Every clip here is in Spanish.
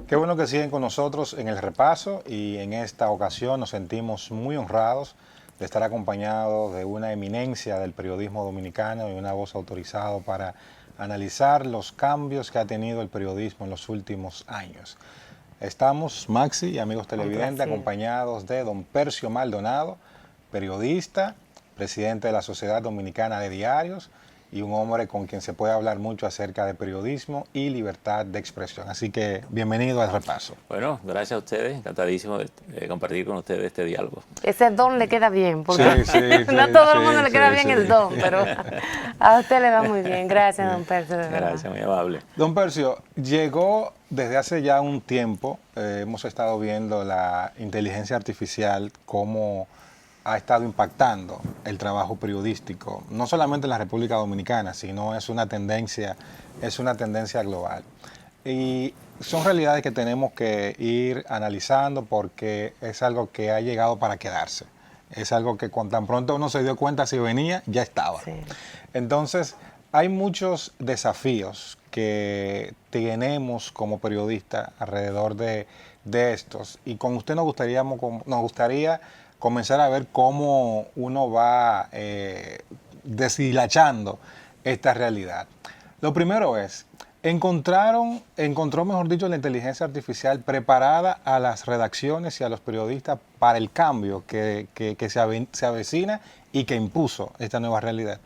Qué bueno que siguen con nosotros en el repaso y en esta ocasión nos sentimos muy honrados de estar acompañados de una eminencia del periodismo dominicano y una voz autorizada para analizar los cambios que ha tenido el periodismo en los últimos años. Estamos, Maxi y amigos televidentes, acompañados de don Percio Maldonado, periodista, presidente de la Sociedad Dominicana de Diarios y un hombre con quien se puede hablar mucho acerca de periodismo y libertad de expresión. Así que bienvenido al repaso. Bueno, gracias a ustedes, encantadísimo de compartir con ustedes este diálogo. Ese don le queda bien, porque no a todo el mundo le queda bien el don, pero a usted le va muy bien. Gracias, don Percio. Gracias, muy amable. Don Percio, llegó desde hace ya un tiempo, hemos estado viendo la inteligencia artificial cómo ha estado impactando el trabajo periodístico, no solamente en la República Dominicana, sino es una tendencia global. Y son realidades que tenemos que ir analizando porque es algo que ha llegado para quedarse. Es algo que cuando tan pronto uno se dio cuenta si venía, ya estaba. Sí. Entonces, hay muchos desafíos que tenemos como periodistas alrededor de estos. Y con usted nos gustaría comenzar a ver cómo uno va deshilachando esta realidad. Lo primero es, encontró, mejor dicho, la inteligencia artificial preparada a las redacciones y a los periodistas para el cambio que se avecina y que impuso esta nueva realidad.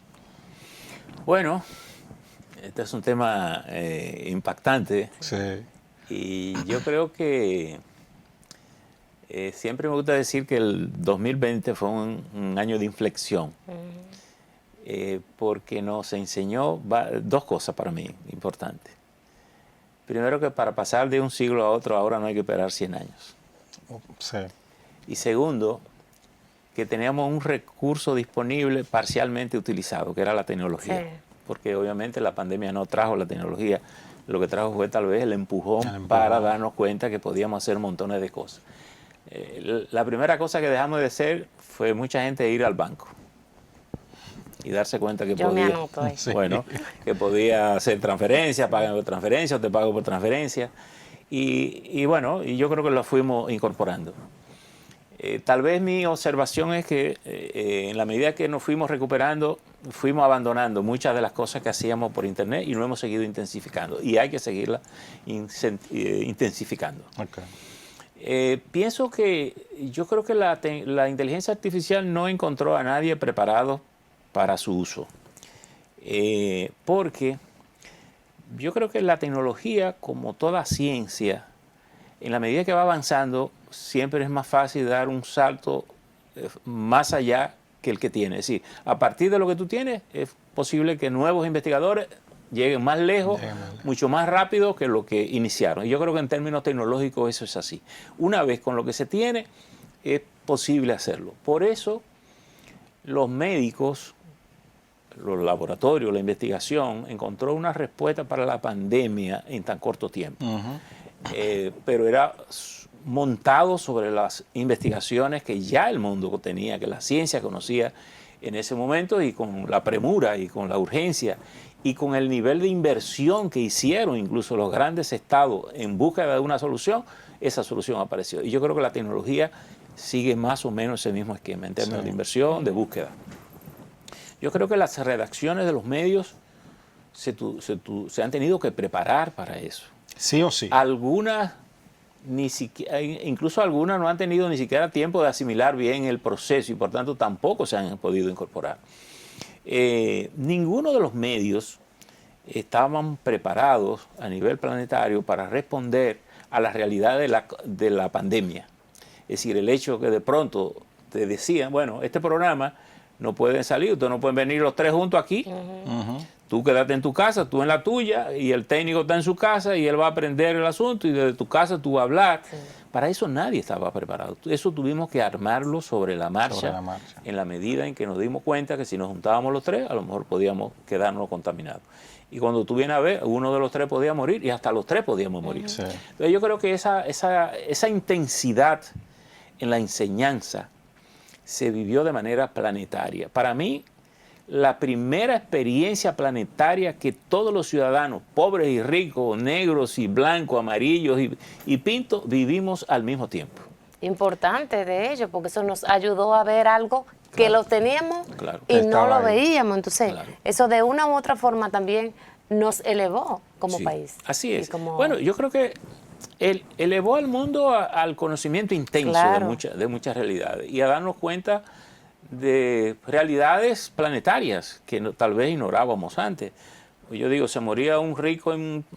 Bueno, este es un tema impactante. Sí. Y yo creo que siempre me gusta decir que el 2020 fue un año de inflexión, porque nos enseñó dos cosas para mí importantes. Primero, que para pasar de un siglo a otro ahora no hay que esperar 100 años. Sí. Y segundo, que teníamos un recurso disponible parcialmente utilizado, que era la tecnología. Sí. Porque obviamente la pandemia no trajo la tecnología, lo que trajo fue tal vez el empujón para darnos cuenta que podíamos hacer montones de cosas. La primera cosa que dejamos de hacer fue mucha gente ir al banco y darse cuenta que que podía hacer transferencias, pagan por transferencia, o te pago por transferencia. Y bueno, y yo creo que lo fuimos incorporando. Tal vez mi observación es que en la medida que nos fuimos recuperando, fuimos abandonando muchas de las cosas que hacíamos por internet y no hemos seguido intensificando. Y hay que seguirla intensificando. Okay. Yo creo que la inteligencia artificial no encontró a nadie preparado para su uso. Porque yo creo que la tecnología, como toda ciencia, en la medida que va avanzando, siempre es más fácil dar un salto más allá que el que tiene. Es decir, a partir de lo que tú tienes, es posible que nuevos investigadores lleguen más lejos, mucho más rápido que lo que iniciaron. Y yo creo que en términos tecnológicos eso es así. Una vez con lo que se tiene, es posible hacerlo. Por eso, los médicos, los laboratorios, la investigación, encontró una respuesta para la pandemia en tan corto tiempo. Pero era montado sobre las investigaciones que ya el mundo tenía, que la ciencia conocía en ese momento, y con la premura y con la urgencia y con el nivel de inversión que hicieron incluso los grandes estados en búsqueda de una solución, esa solución apareció. Y yo creo que la tecnología sigue más o menos ese mismo esquema en términos de inversión, de búsqueda. Yo creo que las redacciones de los medios se han tenido que preparar para eso. Sí o sí. Algunas, incluso algunas no han tenido ni siquiera tiempo de asimilar bien el proceso y por tanto tampoco se han podido incorporar. Ninguno de los medios estaban preparados a nivel planetario para responder a la realidad de la pandemia. Es decir, el hecho que de pronto te decían, bueno, este programa no pueden salir, ustedes no pueden venir los tres juntos aquí. Tú quédate en tu casa, tú en la tuya, y el técnico está en su casa y él va a aprender el asunto y desde tu casa tú vas a hablar. Sí. Para eso nadie estaba preparado. Eso tuvimos que armarlo sobre la marcha, en la medida en que nos dimos cuenta que si nos juntábamos los tres, a lo mejor podíamos quedarnos contaminados. Y cuando tú vienes a ver, uno de los tres podía morir y hasta los tres podíamos morir. Sí. Entonces yo creo que esa intensidad en la enseñanza se vivió de manera planetaria. Para mí, la primera experiencia planetaria que todos los ciudadanos, pobres y ricos, negros y blancos, amarillos y pintos, vivimos al mismo tiempo. Importante de ello, porque eso nos ayudó a ver algo que lo teníamos y no lo veíamos. Entonces, eso de una u otra forma también nos elevó como país. Así es. Bueno, yo creo que elevó al mundo al conocimiento intenso de muchas realidades y a darnos cuenta de realidades planetarias que tal vez ignorábamos antes. Yo digo, se moría un rico en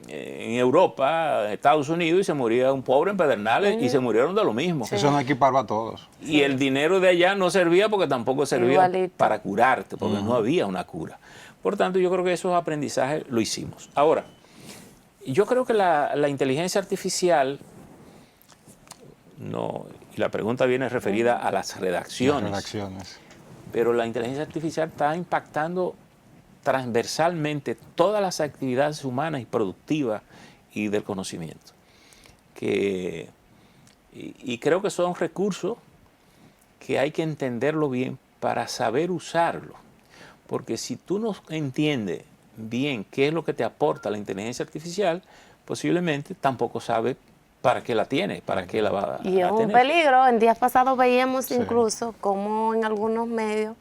Europa, Estados Unidos, y se moría un pobre en Pedernales, y se murieron de lo mismo. Sí. Eso no equiparba a todos. Y el dinero de allá no servía porque tampoco servía para curarte, porque no había una cura. Por tanto, yo creo que esos aprendizajes lo hicimos. Ahora, yo creo que la inteligencia artificial, y la pregunta viene referida a las redacciones. Pero la inteligencia artificial está impactando transversalmente todas las actividades humanas y productivas y del conocimiento. Y creo que son recursos que hay que entenderlo bien para saber usarlo. Porque si tú no entiendes bien qué es lo que te aporta la inteligencia artificial, posiblemente tampoco sabes para qué la tiene, para qué la va a tener. Y es un peligro. En días pasados veíamos incluso como en algunos medios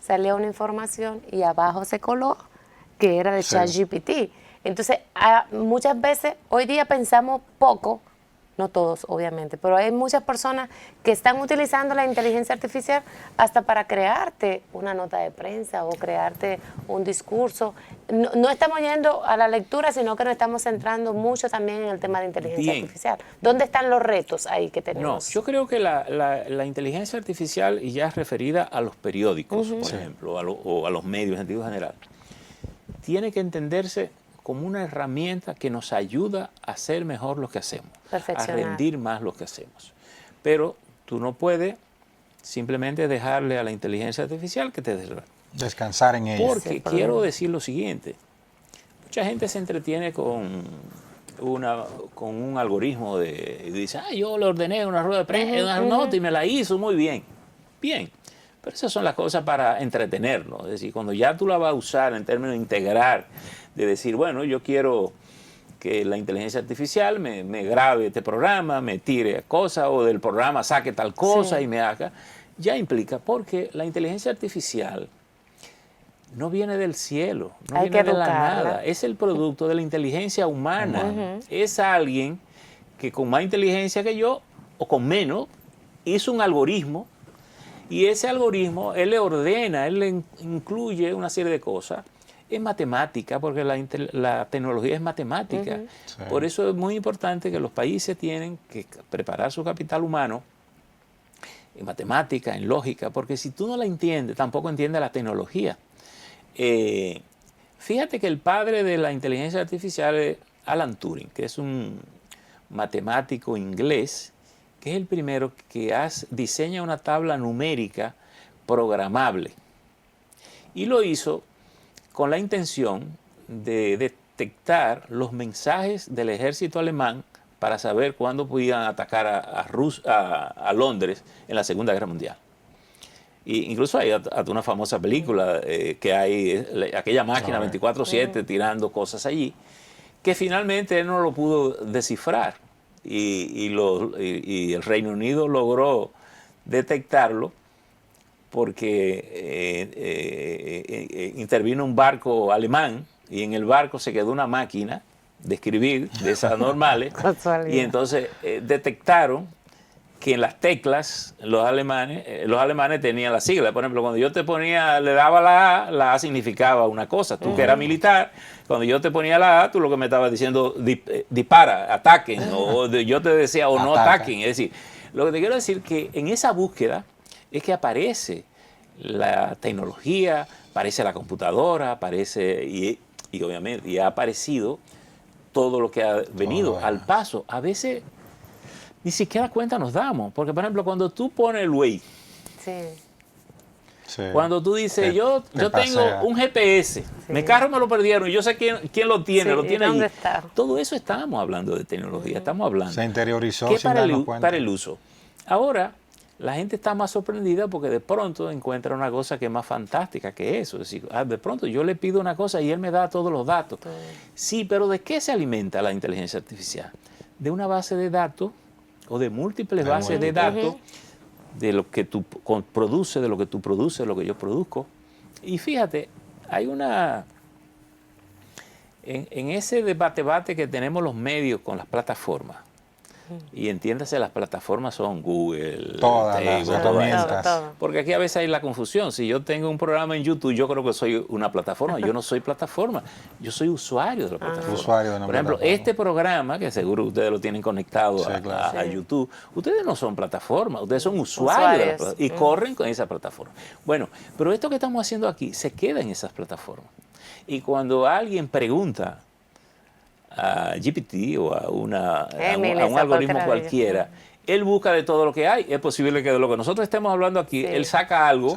salía una información y abajo se coló que era de ChatGPT. Entonces, muchas veces, hoy día pensamos poco, no todos obviamente, pero hay muchas personas que están utilizando la inteligencia artificial hasta para crearte una nota de prensa o crearte un discurso. No estamos yendo a la lectura, sino que nos estamos centrando mucho también en el tema de inteligencia artificial. ¿Dónde están los retos ahí que tenemos? No, yo creo que la inteligencia artificial, y ya es referida a los periódicos, por ejemplo, o a los medios en sentido general, tiene que entenderse como una herramienta que nos ayuda a hacer mejor lo que hacemos, a rendir más lo que hacemos. Pero tú no puedes simplemente dejarle a la inteligencia artificial que te descansar en ella. Porque quiero decir lo siguiente, mucha gente se entretiene con un algoritmo y dice, yo le ordené una rueda de prensa, una nota y me la hizo muy bien. Bien, pero esas son las cosas para entretenernos. Es decir, cuando ya tú la vas a usar en términos de integrar, de decir, bueno, yo quiero que la inteligencia artificial me grabe este programa, me tire cosas, o del programa saque tal cosa y me haga, ya implica, porque la inteligencia artificial no viene del cielo, no viene de la nada, es el producto de la inteligencia humana. Es alguien que con más inteligencia que yo, o con menos, hizo un algoritmo, y ese algoritmo, él le ordena, él le incluye una serie de cosas. Es matemática, porque la tecnología es matemática. Por eso es muy importante que los países tienen que preparar su capital humano en matemática, en lógica, porque si tú no la entiendes, tampoco entiendes la tecnología. Fíjate que el padre de la inteligencia artificial es Alan Turing, que es un matemático inglés, que es el primero que diseña una tabla numérica programable. Y lo hizo con la intención de detectar los mensajes del ejército alemán para saber cuándo podían atacar a Londres en la Segunda Guerra Mundial. Y incluso hay hasta una famosa película que hay, aquella máquina 24/7 tirando cosas allí, que finalmente él no lo pudo descifrar. Y el Reino Unido logró detectarlo porque intervino un barco alemán y en el barco se quedó una máquina de escribir de esas normales y entonces detectaron que en las teclas los alemanes tenían las siglas. Por ejemplo, cuando yo le daba la A significaba una cosa. Tú que eras militar, cuando yo te ponía la A, tú lo que me estabas diciendo, dispara, ataquen, o yo te decía, o no ataquen. Es decir, lo que te quiero decir que en esa búsqueda es que aparece la tecnología, aparece la computadora, aparece y obviamente ha aparecido todo lo que ha venido al paso. A veces ni siquiera cuenta nos damos, porque por ejemplo cuando tú pones el Waze, cuando tú dices yo tengo un GPS, mi carro me lo perdieron, yo sé quién lo tiene, lo tiene allí. Todo eso estábamos hablando de tecnología, estamos hablando. Se interiorizó sin darnos cuenta. Para el uso. Ahora, la gente está más sorprendida porque de pronto encuentra una cosa que es más fantástica que eso. Es decir, de pronto yo le pido una cosa y él me da todos los datos. Sí, pero ¿de qué se alimenta la inteligencia artificial? De una base de datos o de múltiples bases de datos de lo que tú produces, de lo que tú produces, de lo que yo produzco. Y fíjate, hay una... En ese debate que tenemos los medios con las plataformas, y entiéndase, las plataformas son Google, todas Table, las herramientas. Todo. porque aquí a veces hay la confusión. Si yo tengo un programa en YouTube, yo creo que soy una plataforma. Yo no soy plataforma, yo soy usuario de la plataforma. Usuario de una Por ejemplo, plataforma. este programa, que seguro ustedes lo tienen conectado Sí, claro. a YouTube, ustedes no son plataforma, ustedes son usuarios de la Usuarios. plataforma y corren con esa plataforma. Bueno, pero esto que estamos haciendo aquí se queda en esas plataformas. Y cuando alguien pregunta a GPT o a un algoritmo cualquiera, él busca de todo lo que hay. Es posible que de lo que nosotros estemos hablando aquí, Sí. él saca algo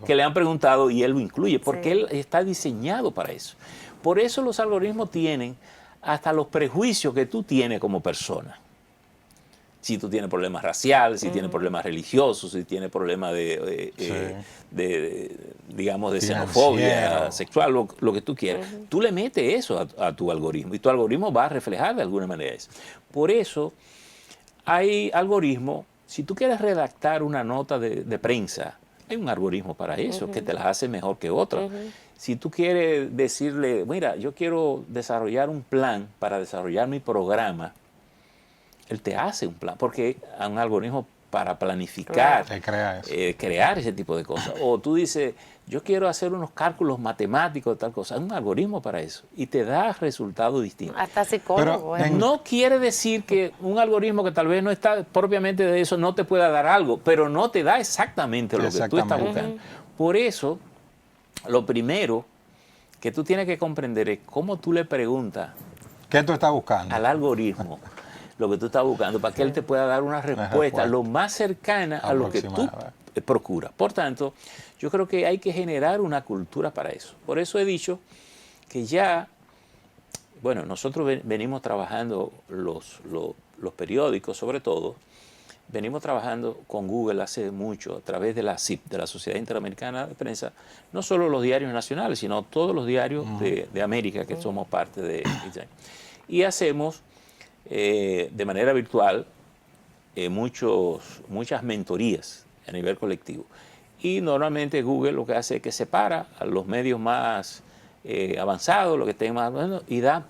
que le han preguntado y él lo incluye, porque él está diseñado para eso. Por eso los algoritmos tienen hasta los prejuicios que tú tienes como persona. Si tú tienes problemas raciales, si tienes problemas religiosos, si tienes problemas digamos, de xenofobia sexual, lo que tú quieras. Tú le metes eso a tu algoritmo y tu algoritmo va a reflejar de alguna manera eso. Por eso hay algoritmos, si tú quieres redactar una nota de prensa, hay un algoritmo para eso, que te las hace mejor que otras. Si tú quieres decirle, mira, yo quiero desarrollar un plan para desarrollar mi programa, él te hace un plan, porque hay un algoritmo para planificar, crear ese tipo de cosas. O tú dices, yo quiero hacer unos cálculos matemáticos de tal cosa, hay un algoritmo para eso y te da resultados distintos. Hasta psicólogo. No quiere decir que un algoritmo que tal vez no está propiamente de eso no te pueda dar algo, pero no te da exactamente lo que tú estás buscando. Por eso, lo primero que tú tienes que comprender es cómo tú le preguntas ¿qué tú estás buscando? Al algoritmo lo que tú estás buscando, para que él te pueda dar una respuesta lo más cercana a lo que tú procuras. Por tanto, yo creo que hay que generar una cultura para eso. Por eso he dicho que ya, bueno, nosotros venimos trabajando los periódicos, sobre todo, venimos trabajando con Google hace mucho, a través de la SIP, de la Sociedad Interamericana de Prensa, no solo los diarios nacionales, sino todos los diarios de América, que somos parte de Israel. Y hacemos de manera virtual muchas mentorías a nivel colectivo. Y normalmente Google lo que hace es que separa a los medios más avanzados, los que estén más avanzados, y da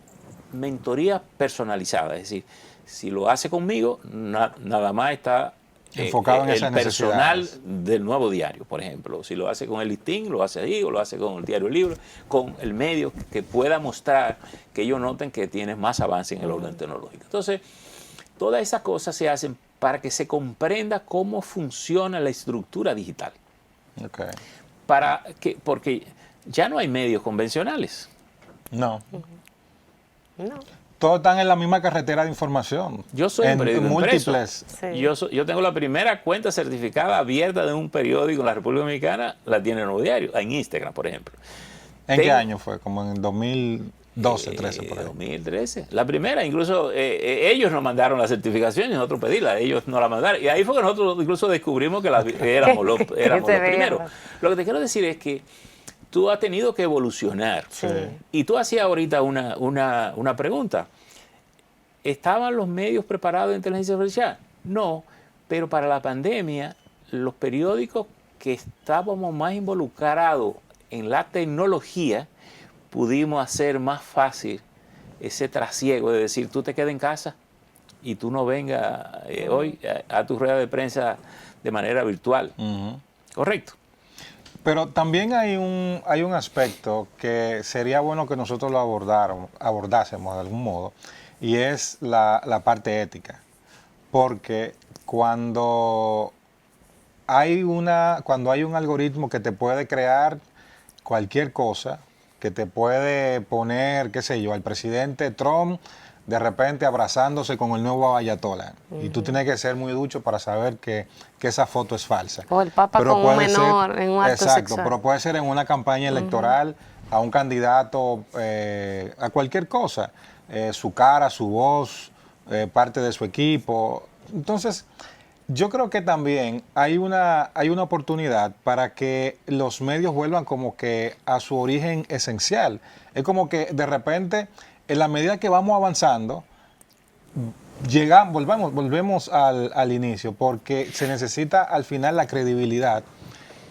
mentorías personalizadas. Es decir, si lo hace conmigo, nada más está enfocado en esas personal necesidades del Nuevo Diario, por ejemplo. Si lo hace con el listín, lo hace ahí, o lo hace con el Diario Libre, con el medio que pueda mostrar, que ellos noten que tienes más avance en el orden tecnológico. Entonces, todas esas cosas se hacen para que se comprenda cómo funciona la estructura digital. Porque ya no hay medios convencionales. No. Todos están en la misma carretera de información. Yo soy un periódico múltiples. Yo tengo la primera cuenta certificada abierta de un periódico en la República Dominicana, la tiene el Nuevo Diario, en Instagram, por ejemplo. ¿En qué año fue? Como en 2012, 13, por ahí. 2013. La primera, incluso ellos nos mandaron la certificación y nosotros pedimos, ellos nos la mandaron. Y ahí fue que nosotros incluso descubrimos que éramos los primeros. Lo que te quiero decir es que tú has tenido que evolucionar. Y tú hacías ahorita una pregunta. ¿Estaban los medios preparados de inteligencia artificial? No, pero para la pandemia, los periódicos que estábamos más involucrados en la tecnología, pudimos hacer más fácil ese trasiego de decir, tú te quedas en casa y tú no vengas hoy a tu rueda de prensa de manera virtual. ¿Correcto? Pero también hay un aspecto que sería bueno que nosotros lo abordásemos de algún modo, y es la parte ética. Porque cuando hay un algoritmo que te puede crear cualquier cosa, que te puede poner, qué sé yo, al presidente Trump de repente abrazándose con el nuevo ayatollah. Y tú tienes que ser muy ducho para saber que esa foto es falsa. O el Papa con un menor en un acto sexual. Pero puede ser en una campaña electoral a un candidato, a cualquier cosa. Su cara, su voz, parte de su equipo. Entonces, Yo creo que también hay una oportunidad para que los medios vuelvan como que a su origen esencial. Es como que de repente, en la medida que vamos avanzando, volvemos al inicio, porque se necesita al final la credibilidad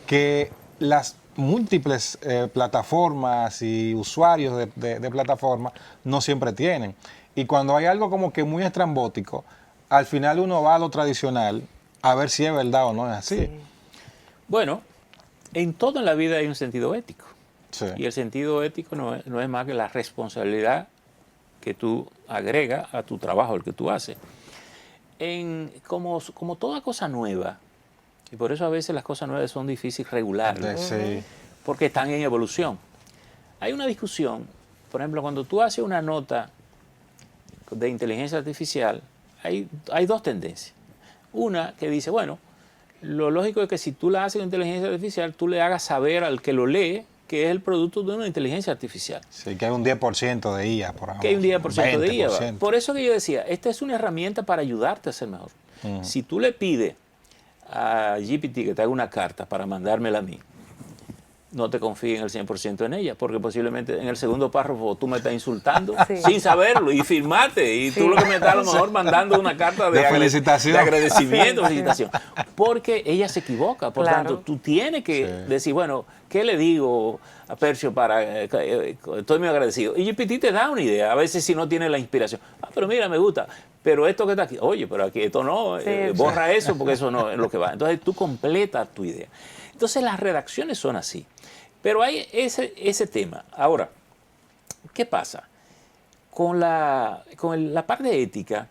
que las múltiples plataformas y usuarios de plataformas no siempre tienen. Y cuando hay algo como que muy estrambótico, al final uno va a lo tradicional a ver si es verdad o no es así. Sí. Bueno, en todo en la vida hay un sentido ético. Sí. Y el sentido ético no es más que la responsabilidad que tú agregas a tu trabajo, el que tú haces. Como toda cosa nueva, y por eso a veces las cosas nuevas son difíciles regularlas, Sí. porque están en evolución. Hay una discusión, por ejemplo, cuando tú haces una nota de inteligencia artificial, hay dos tendencias. Una que dice, bueno, lo lógico es que si tú la haces con inteligencia artificial, tú le hagas saber al que lo lee que es el producto de una inteligencia artificial. Sí, que hay un 10% de IA, por ejemplo. Que hay un 10% de IA. 20%. Por eso que yo decía, esta es una herramienta para ayudarte a ser mejor. Si tú le pides a GPT que te haga una carta para mandármela a mí, no te confíes en el 100% en ella, porque posiblemente en el segundo párrafo tú me estás insultando Sí. sin saberlo y firmarte, y tú lo que me estás a lo mejor mandando una carta De felicitación. de agradecimiento, felicitación, porque ella se equivoca. Por Claro. tanto, tú tienes que Sí. decir, bueno, ¿qué le digo a Percio para estoy muy agradecido? Y GPT te da una idea, a veces si no tiene la inspiración. Ah, pero mira, me gusta. Pero esto que está aquí, oye, pero aquí esto no, Sí, borra eso porque eso no es lo que va. Entonces tú completas tu idea. Entonces las redacciones son así. Pero hay ese tema. Ahora, ¿qué pasa? Con la parte ética,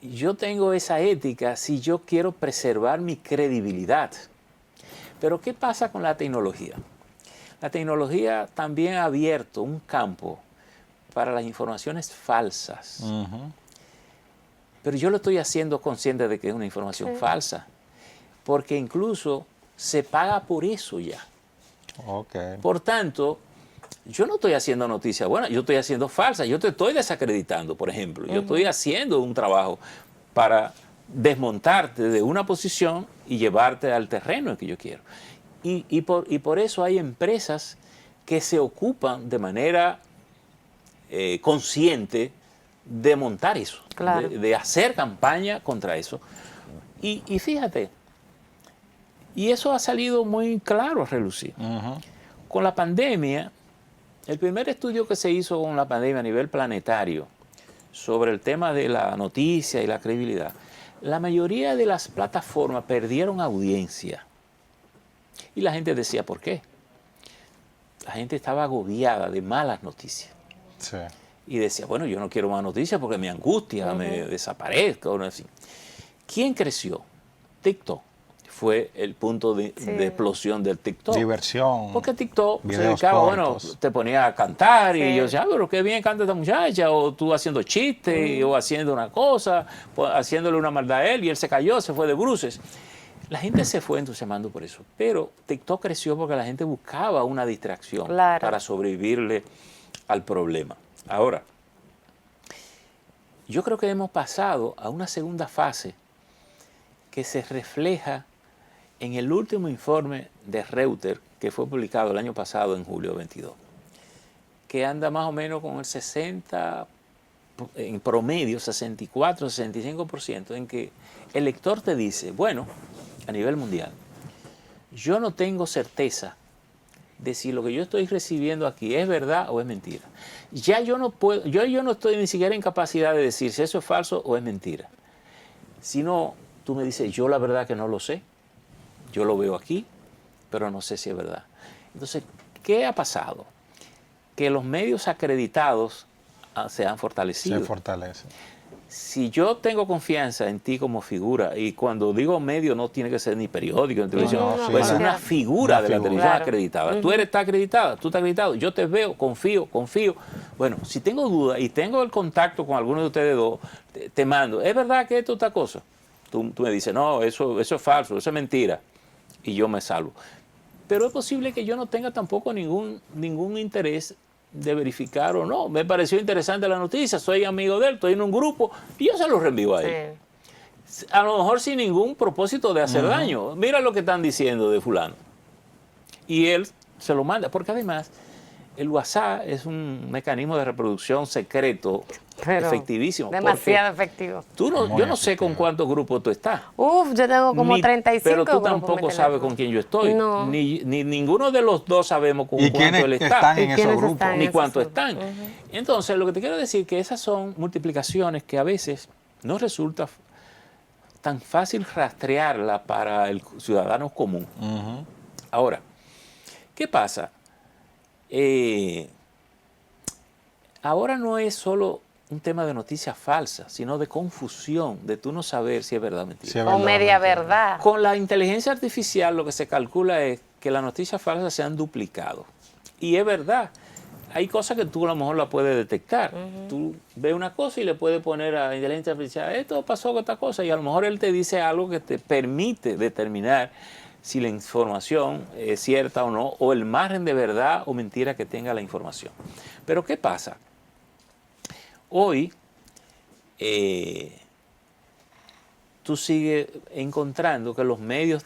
yo tengo esa ética si yo quiero preservar mi credibilidad. Pero ¿qué pasa con la tecnología? La tecnología también ha abierto un campo para las informaciones falsas. Ujú. Pero yo lo estoy haciendo consciente de que es una información falsa, porque incluso se paga por eso ya. Ok. Por tanto, yo no estoy haciendo noticias buenas, yo estoy haciendo falsas, yo te estoy desacreditando, por ejemplo. Yo estoy haciendo un trabajo para desmontarte de una posición y llevarte al terreno en que yo quiero. Y por eso hay empresas que se ocupan de manera consciente de montar eso, Claro. de hacer campaña contra eso. Y fíjate, y eso ha salido muy claro a relucir. Ujú. Con la pandemia, el primer estudio que se hizo con la pandemia a nivel planetario sobre el tema de la noticia y la credibilidad, la mayoría de las plataformas perdieron audiencia. Y la gente decía, ¿por qué? La gente estaba agobiada de malas noticias. Sí. Y decía, bueno, yo no quiero más noticias porque me angustia, me desaparezco. O así. ¿Quién creció? TikTok. Fue el punto de explosión del TikTok. Diversión. Porque TikTok se videos dedicaba, bueno, cortos. te ponía a cantar Sí. y yo decía, pero qué bien canta esta muchacha, o tú haciendo chistes, o haciendo una cosa, haciéndole una maldad a él, y él se cayó, se fue de bruces. La gente se fue entusiasmando por eso, pero TikTok creció porque la gente buscaba una distracción Claro. para sobrevivirle al problema. Ahora, yo creo que hemos pasado a una segunda fase que se refleja en el último informe de Reuters, que fue publicado el año pasado en julio 22, que anda más o menos con el 60, en promedio 64, 65%, en que el lector te dice, bueno, a nivel mundial, yo no tengo certeza de si lo que yo estoy recibiendo aquí es verdad o es mentira. Ya yo no puedo, yo no estoy ni siquiera en capacidad de decir si eso es falso o es mentira. Sino, tú me dices, yo la verdad que no lo sé. Yo lo veo aquí, pero no sé si es verdad. Entonces, ¿qué ha pasado? Que los medios acreditados se han fortalecido. Se fortalece. Si yo tengo confianza en ti como figura, y cuando digo medio no tiene que ser ni periódico, ni televisión, No, sí. pues es una Claro. figura Una de la figura. televisión Claro. acreditada. Tú estás acreditada, tú estás acreditado, yo te veo, confío. Bueno, si tengo dudas y tengo el contacto con alguno de ustedes dos, te mando, ¿es verdad que esto es esta cosa? Tú me dices, no, eso es falso, eso es mentira. Y yo me salvo. Pero es posible que yo no tenga tampoco ningún interés de verificar o no. Me pareció interesante la noticia, soy amigo de él, estoy en un grupo y yo se lo reenvío a él. Sí. A lo mejor sin ningún propósito de hacer daño. Mira lo que están diciendo de fulano. Y él se lo manda, porque además el WhatsApp es un mecanismo de reproducción secreto, Pero efectivísimo. demasiado efectivo. Yo no sé con cuántos grupos tú estás. Uf, yo tengo como 35 pero tú grupos en mi tampoco sabes teléfono. con quién yo estoy. No. Ni ninguno de los dos sabemos con ¿Y cuánto quiénes él está. están en ¿Y esos quiénes grupos? están? Ni esos cuánto grupos. están. Entonces, lo que te quiero decir es que esas son multiplicaciones que a veces no resulta tan fácil rastrearla para el ciudadano común. Ahora, ¿qué pasa? Ahora no es solo un tema de noticias falsas, sino de confusión, de tú no saber si es verdad o mentira. Sí, es O verdad, media mentira. verdad. Con la inteligencia artificial lo que se calcula es que las noticias falsas se han duplicado. Y es verdad. Hay cosas que tú a lo mejor la puedes detectar. Tú ves una cosa y le puedes poner a la inteligencia artificial, esto pasó con esta cosa, y a lo mejor él te dice algo que te permite determinar si la información es cierta o no, o el margen de verdad o mentira que tenga la información. Pero ¿qué pasa? Hoy tú sigues encontrando que los medios,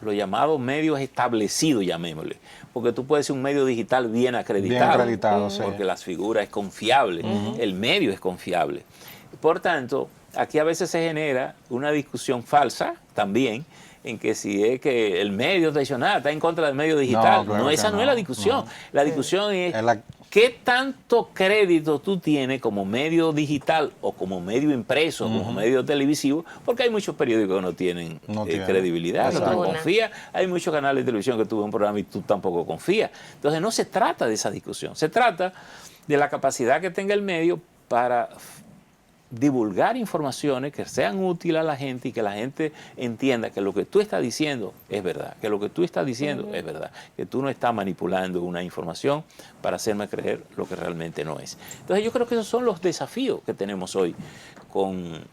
los llamados medios establecidos, llamémosle, porque tú puedes ser un medio digital bien acreditado, Bien acreditado, sí. porque las figuras es confiable, el medio es confiable. Por tanto, aquí a veces se genera una discusión falsa también, en que si es que el medio tradicional está en contra del medio digital. claro Esa que no es la discusión. no. La discusión es Es la- qué tanto crédito tú tienes como medio digital o como medio impreso, como medio televisivo, porque hay muchos periódicos que no tienen No tienen. credibilidad, que tú no Ninguna. confías. Hay muchos canales de televisión que tú ves un programa y tú tampoco confías. Entonces no se trata de esa discusión, se trata de la capacidad que tenga el medio para divulgar informaciones que sean útiles a la gente y que la gente entienda que lo que tú estás diciendo es verdad, que lo que tú estás diciendo es verdad, que tú no estás manipulando una información para hacerme creer lo que realmente no es. Entonces yo creo que esos son los desafíos que tenemos hoy con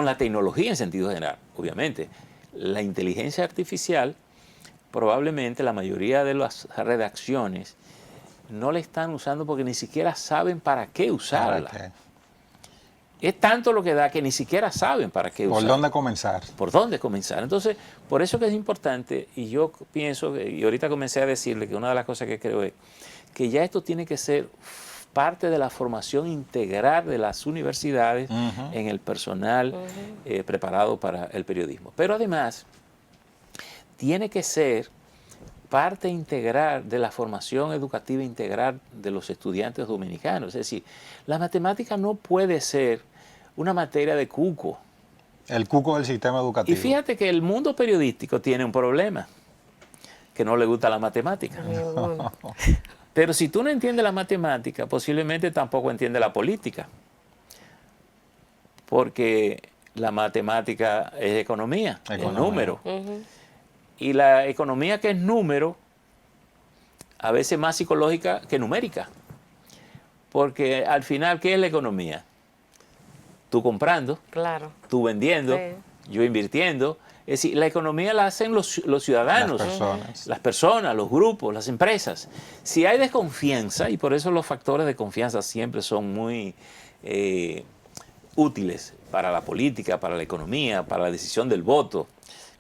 la tecnología en sentido general. Obviamente, la inteligencia artificial, probablemente la mayoría de las redacciones no la están usando porque ni siquiera saben para qué usarla. ¿Para qué? Es tanto lo que da que ni siquiera saben para qué ¿Por usar. dónde comenzar? ¿Por dónde comenzar? Entonces, por eso que es importante, y yo pienso, y ahorita comencé a decirle que una de las cosas que creo es que ya esto tiene que ser parte de la formación integral de las universidades en el personal preparado para el periodismo. Pero además, tiene que ser parte integral de la formación educativa integral de los estudiantes dominicanos. Es decir, la matemática no puede ser una materia de cuco. El cuco del sistema Y educativo. fíjate que el mundo periodístico tiene un problema, que no le gusta la matemática. Pero si tú no entiendes la matemática, posiblemente tampoco entiendes la política. Porque la matemática es economía, es número. Y la economía que es número, a veces más psicológica que numérica. Porque al final, ¿qué es la economía? Tú comprando, Claro. tú vendiendo, Sí. yo invirtiendo. Es decir, la economía la hacen los ciudadanos, Las personas. los grupos, las empresas. Si hay desconfianza, y por eso los factores de confianza siempre son muy útiles para la política, para la economía, para la decisión del voto.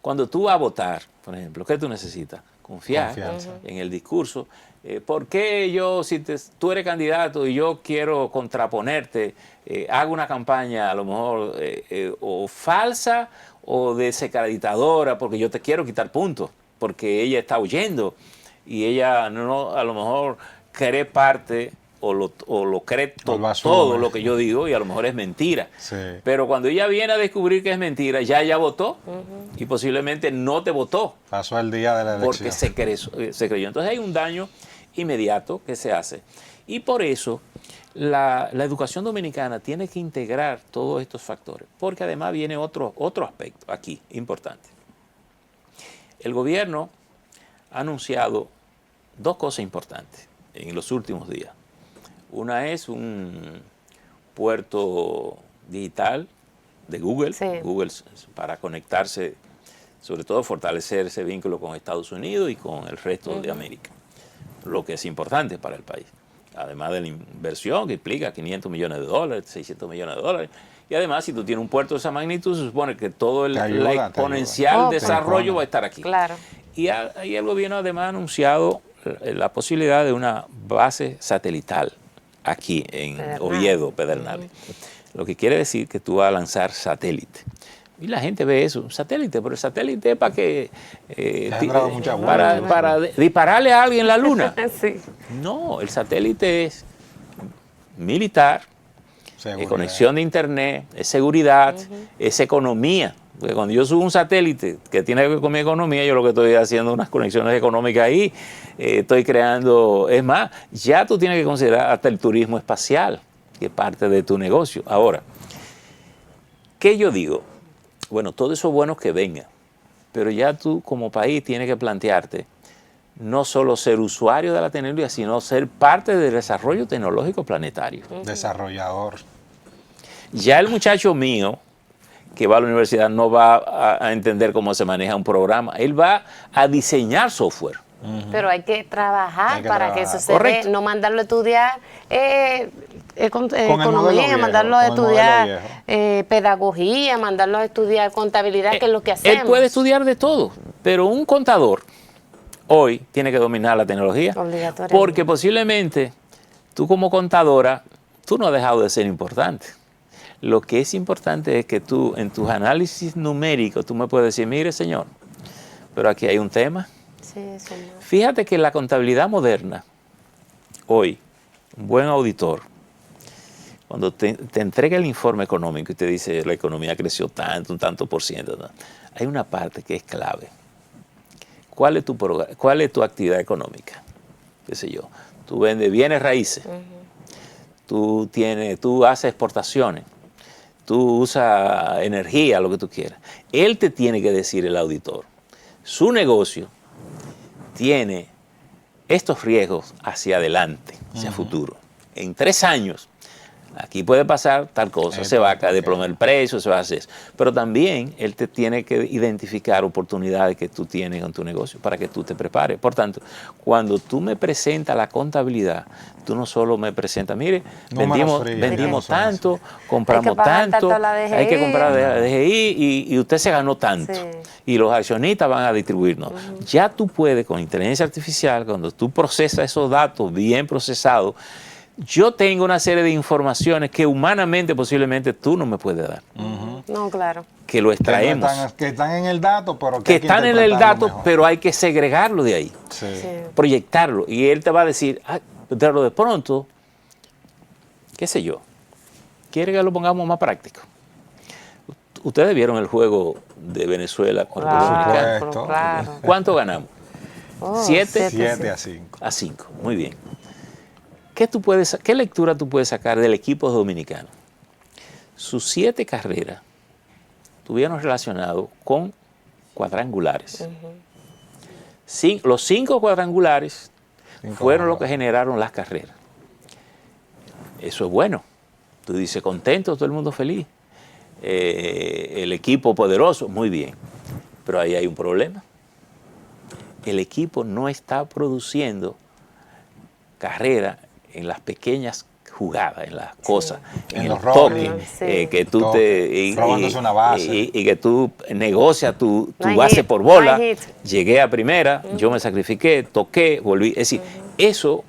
Cuando tú vas a votar, por ejemplo, ¿qué tú necesitas? Confiar Confianza. en el discurso. ¿Por qué yo, si tú eres candidato y yo quiero contraponerte, hago una campaña a lo mejor o falsa o desacreditadora porque yo te quiero quitar puntos, porque ella está huyendo y ella no a lo mejor cree parte o lo cree lo asume. todo lo que yo digo y a lo mejor es mentira. Sí. Pero cuando ella viene a descubrir que es mentira, ya votó y posiblemente no te votó Pasó el día de la elección. porque se creyó. Entonces hay un daño inmediato que se hace. Y por eso la educación dominicana tiene que integrar todos estos factores, porque además viene otro aspecto aquí importante. El gobierno ha anunciado dos cosas importantes en los últimos días. Una es un puerto digital de Google, Sí. Google para conectarse, sobre todo fortalecer ese vínculo con Estados Unidos y con el resto de América, lo que es importante para el país. además de la inversión que implica 500 millones de dólares, 600 millones de dólares. Y además, si tú tienes un puerto de esa magnitud, se supone que todo el la exponencial desarrollo va a estar aquí. Claro. Y ahí el gobierno además ha anunciado la posibilidad de una base satelital aquí en Oviedo, Pedernales. Lo que quiere decir que tú vas a lanzar satélite. Y la gente ve eso, un satélite, pero el satélite es para que para dispararle a alguien en la luna. Sí. No, el satélite es militar, es conexión de internet, es seguridad, es economía. Porque cuando yo subo un satélite que tiene que ver con mi economía, yo lo que estoy haciendo es unas conexiones económicas ahí, estoy creando, es más, ya tú tienes que considerar hasta el turismo espacial, que es parte de tu negocio. Ahora, ¿qué yo digo? Bueno, todo eso es bueno que venga, pero ya tú como país tienes que plantearte no solo ser usuario de la tecnología, sino ser parte del desarrollo tecnológico planetario. Desarrollador. Ya el muchacho mío que va a la universidad no va a entender cómo se maneja un programa, él va a diseñar software. Pero hay que trabajar para que eso se dé, no mandarlo a estudiar economía, mandarlo a estudiar pedagogía, mandarlo a estudiar contabilidad, que es lo que hacemos. Él puede estudiar de todo, pero un contador hoy tiene que dominar la tecnología, porque posiblemente tú como contadora, tú no has dejado de ser importante. Lo que es importante es que tú, en tus análisis numéricos, tú me puedes decir, mire, señor, pero aquí hay un tema. Sí, señor. Fíjate que la contabilidad moderna, hoy, un buen auditor, cuando te entrega el informe económico y te dice la economía creció tanto, un tanto por ciento, ¿no? Hay una parte que es clave. ¿Cuál es tu actividad económica? ¿Qué sé yo? Tú vendes bienes raíces, tú haces exportaciones, tú usas energía, lo que tú quieras. Él te tiene que decir, el auditor, su negocio tiene estos riesgos hacia adelante, hacia futuro. En 3 años, aquí puede pasar tal cosa, se va a desplomar el precio, se va a hacer eso. Pero también él te tiene que identificar oportunidades que tú tienes con tu negocio para que tú te prepares. Por tanto, cuando tú me presentas la contabilidad, tú no solo me presentas, mire, vendimos tanto, compramos tanto, hay que comprar la DGI y usted se ganó tanto. Sí. Y los accionistas van a distribuirnos. Ya tú puedes, con inteligencia artificial, cuando tú procesas esos datos bien procesados, yo tengo una serie de informaciones que humanamente posiblemente tú no me puedes dar. No, claro. Que lo extraemos. Que están en el dato, pero que están en el dato, pero hay que segregarlo de ahí. Sí. Proyectarlo. Y él te va a decir, de pronto, qué sé yo, quiere que lo pongamos más práctico. Ustedes vieron el juego de Venezuela con República Dominicana. Claro. ¿Cuánto ganamos? 7 a 5. A 5. Muy bien. ¿Qué lectura tú puedes sacar del equipo dominicano? Sus 7 carreras tuvieron relacionado con cuadrangulares. Los 5 cuadrangulares fueron los que generaron las carreras. Eso es bueno. Tú dices, contento, todo el mundo feliz. El equipo poderoso, muy bien. Pero ahí hay un problema. El equipo no está produciendo carrera en las pequeñas jugadas, en las cosas, en los toques, que tú robándose una base. Y que tú negocias tu base por bola. Llegué a primera, yo me sacrifiqué, toqué, volví. Es decir, eso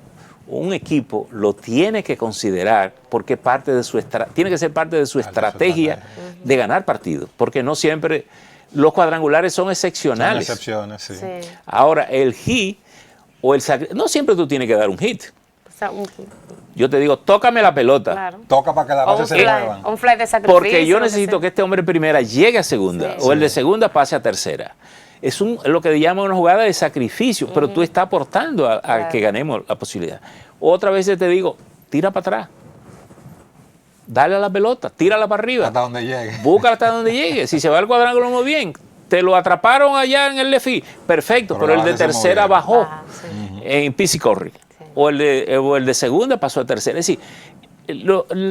un equipo lo tiene que considerar porque tiene que ser parte de su estrategia de ganar partidos, porque no siempre los cuadrangulares son excepcionales. Son excepciones, sí. Ahora, el hit o el sacrificio, no siempre tú tienes que dar un hit. Yo te digo, tócame la pelota. Claro. Toca para que la base se mueva. Un fly de sacrificio. Porque yo necesito que este hombre de primera llegue a segunda, o el de segunda pase a tercera. Es lo que llaman una jugada de sacrificio, pero tú estás aportando a que ganemos la posibilidad. Otra vez te digo, tira para atrás. Dale a la pelota, tírala para arriba. Hasta donde llegue. Búscala hasta donde llegue. Si se va al cuadrángulo muy bien. Te lo atraparon allá en el lefi. Perfecto, pero el de tercera bajó en pis y corre. O el de segunda pasó a tercera. Es decir,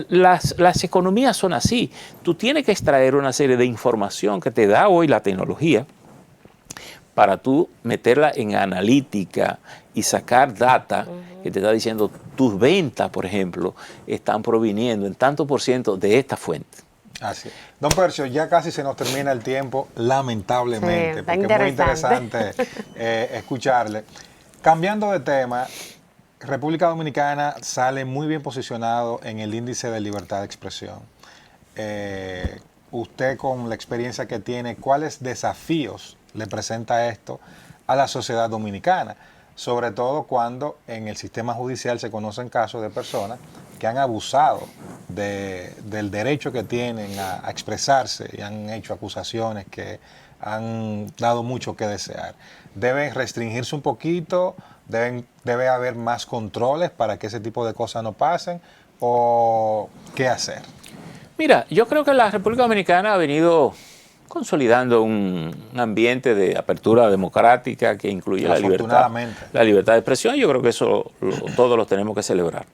las economías son así. Tú tienes que extraer una serie de información que te da hoy la tecnología para tú meterla en analítica, y sacar data que te está diciendo tus ventas, por ejemplo, están proviniendo en tanto por ciento de esta fuente. Así es. Don Percio, ya casi se nos termina el tiempo, lamentablemente, Sí, porque es muy interesante escucharle. Cambiando de tema, República Dominicana sale muy bien posicionado en el índice de libertad de expresión. Usted, con la experiencia que tiene, ¿cuáles desafíos le presenta esto a la sociedad dominicana? Sobre todo cuando en el sistema judicial se conocen casos de personas que han abusado del derecho que tienen a expresarse y han hecho acusaciones que han dado mucho que desear. ¿Deben restringirse un poquito? ¿Debe haber más controles para que ese tipo de cosas no pasen? ¿O qué hacer? Mira, yo creo que la República Dominicana ha venido consolidando un ambiente de apertura democrática que incluye la libertad de expresión. Yo creo que eso todos lo tenemos que celebrar.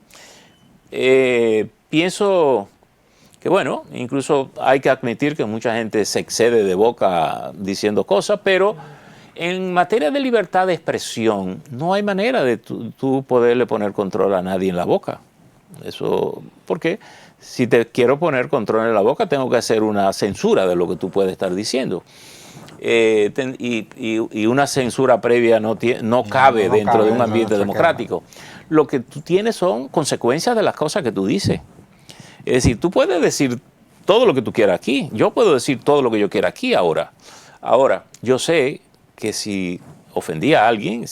Pienso que, bueno, incluso hay que admitir que mucha gente se excede de boca diciendo cosas, pero en materia de libertad de expresión no hay manera de tú poderle poner control a nadie en la boca. Eso, porque si te quiero poner control en la boca, tengo que hacer una censura de lo que tú puedes estar diciendo. Y una censura previa no cabe dentro de un ambiente democrático. Lo que tú tienes son consecuencias de las cosas que tú dices. Es decir, tú puedes decir todo lo que tú quieras aquí. Yo puedo decir todo lo que yo quiera aquí ahora. Ahora, yo sé que si ofendí a alguien,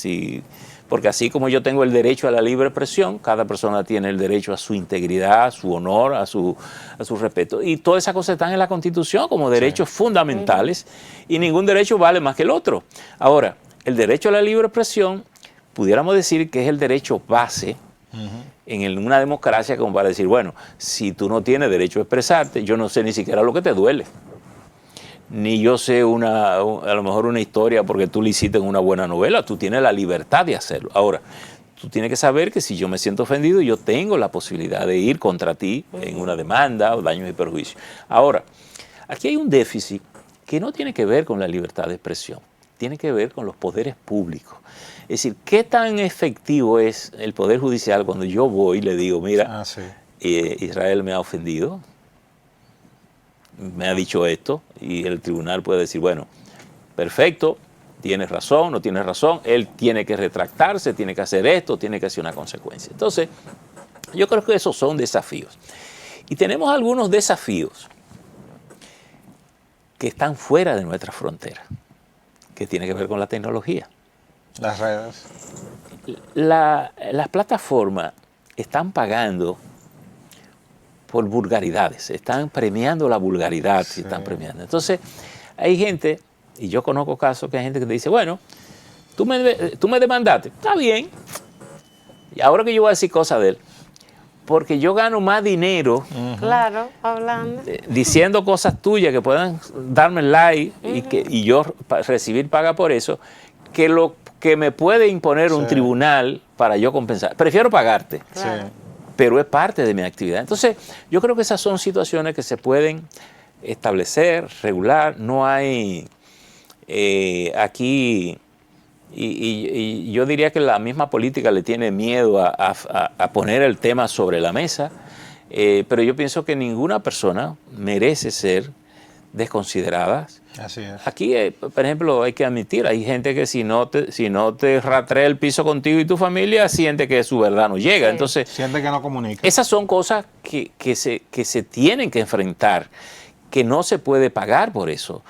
porque así como yo tengo el derecho a la libre expresión, cada persona tiene el derecho a su integridad, a su honor, a su respeto. Y todas esas cosas están en la Constitución como derechos fundamentales y ningún derecho vale más que el otro. Ahora, el derecho a la libre expresión, pudiéramos decir que es el derecho base en una democracia, como para decir, bueno, si tú no tienes derecho a expresarte, yo no sé ni siquiera lo que te duele. Ni yo sé a lo mejor una historia porque tú le hiciste en una buena novela, tú tienes la libertad de hacerlo. Ahora, tú tienes que saber que si yo me siento ofendido, yo tengo la posibilidad de ir contra ti en una demanda o daños y perjuicios. Ahora, aquí hay un déficit que no tiene que ver con la libertad de expresión, tiene que ver con los poderes públicos. Es decir, ¿qué tan efectivo es el Poder Judicial cuando yo voy y le digo, mira, Israel me ha ofendido, me ha dicho esto, y el tribunal puede decir, bueno, perfecto, tienes razón, no tienes razón, él tiene que retractarse, tiene que hacer esto, tiene que hacer una consecuencia. Entonces, yo creo que esos son desafíos. Y tenemos algunos desafíos que están fuera de nuestra frontera, que tiene que ver con la tecnología. Las redes. Las plataformas están pagando por vulgaridades, están premiando la vulgaridad, sí. Están premiando. Entonces, hay gente, y yo conozco casos que hay gente que te dice, bueno, tú me demandaste, está bien, y ahora que yo voy a decir cosas de él, porque yo gano más dinero claro, hablando, diciendo cosas tuyas que puedan darme like y yo recibir paga por eso, que lo que me puede imponer un tribunal para yo compensar. Prefiero pagarte. claro. Sí. Pero es parte de mi actividad. Entonces, yo creo que esas son situaciones que se pueden establecer, regular. No hay aquí, y yo diría que la misma política le tiene miedo a poner el tema sobre la mesa, pero yo pienso que ninguna persona merece ser desconsiderada. Así es. Aquí, por ejemplo, hay que admitir, hay gente que si no te rastrea el piso contigo y tu familia, siente que su verdad no llega. Sí. Entonces, Siente que no comunica. esas son cosas que se tienen que enfrentar, que no se puede pagar por eso.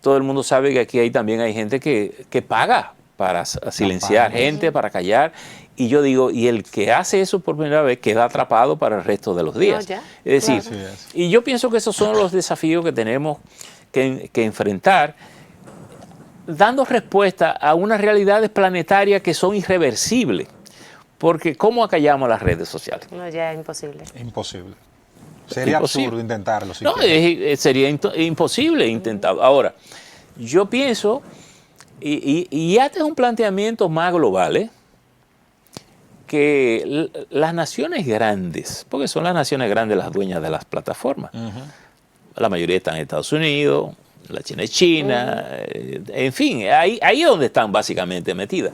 Todo el mundo sabe que aquí también hay gente que paga para silenciar gente, para callar. Y yo digo, y el que hace eso por primera vez queda atrapado para el resto de los días. No, ya, es decir, claro. y yo pienso que esos son los desafíos que tenemos que enfrentar, dando respuesta a unas realidades planetarias que son irreversibles. Porque ¿cómo acallamos las redes sociales? No, ya es imposible. Imposible. Sería absurdo intentarlo. No, sería imposible intentarlo. Ahora, yo pienso, y este es un planteamiento más global, que las naciones grandes, porque son las naciones grandes las dueñas de las plataformas, la mayoría están en Estados Unidos, La China es China, en fin, ahí es donde están básicamente metidas.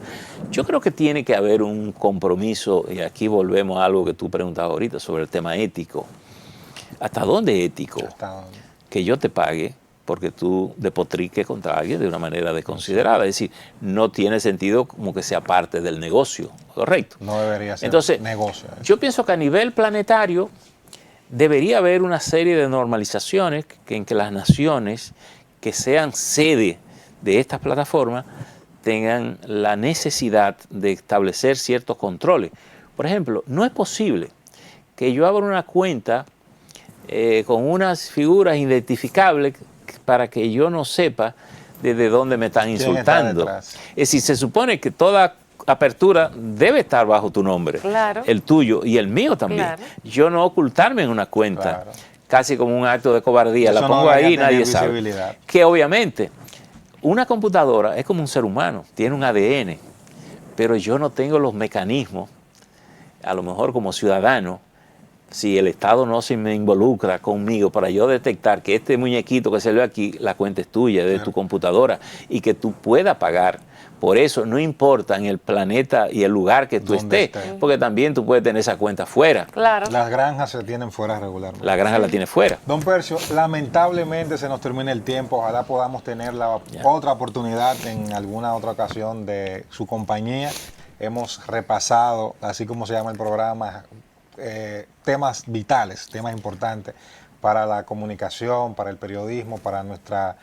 Yo creo que tiene que haber un compromiso, y aquí volvemos a algo que tú preguntabas ahorita sobre el tema ético. ¿Hasta dónde es ético que yo te pague porque tú despotriques contra alguien de una manera desconsiderada? Es decir, no tiene sentido como que sea parte del negocio, ¿correcto? No debería ser Entonces, negocio. Yo pienso que a nivel planetario debería haber una serie de normalizaciones en que las naciones que sean sede de estas plataformas tengan la necesidad de establecer ciertos controles. Por ejemplo, no es posible que yo abra una cuenta con unas figuras identificables para que yo no sepa desde dónde me están insultando. Es decir, se supone que toda apertura debe estar bajo tu nombre, claro, el tuyo y el mío también. Claro. Yo no ocultarme en una cuenta, claro, casi como un acto de cobardía. Eso la pongo no ahí y nadie sabe. Que obviamente una computadora es como un ser humano, tiene un ADN, pero yo no tengo los mecanismos, a lo mejor como ciudadano, si el Estado no se me involucra conmigo para yo detectar que este muñequito que se ve aquí, la cuenta es tuya, de tu computadora, y que tú puedas pagar. Por eso no importa en el planeta y el lugar que tú estés, porque también tú puedes tener esa cuenta fuera. Claro. Las granjas se tienen fuera regularmente. La granja la tiene fuera. Don Percio, lamentablemente se nos termina el tiempo. Ojalá podamos tener la otra oportunidad en alguna otra ocasión de su compañía. Hemos repasado, así como se llama el programa, temas vitales, temas importantes para la comunicación, para el periodismo, para nuestra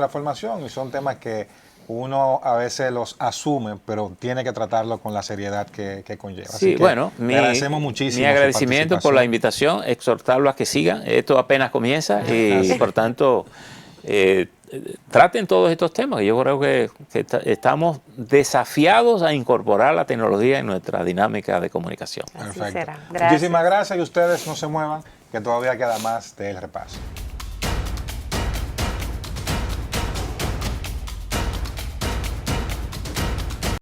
formación, y son temas que uno a veces los asume, pero tiene que tratarlo con la seriedad que conlleva. Sí, así que bueno, agradecemos muchísimo. Mi agradecimiento por la invitación, exhortarlo a que sigan. Esto apenas comienza y por tanto traten todos estos temas. Yo creo que estamos desafiados a incorporar la tecnología en nuestra dinámica de comunicación. Perfecto. Muchísimas gracias, y ustedes no se muevan, que todavía queda más del repaso.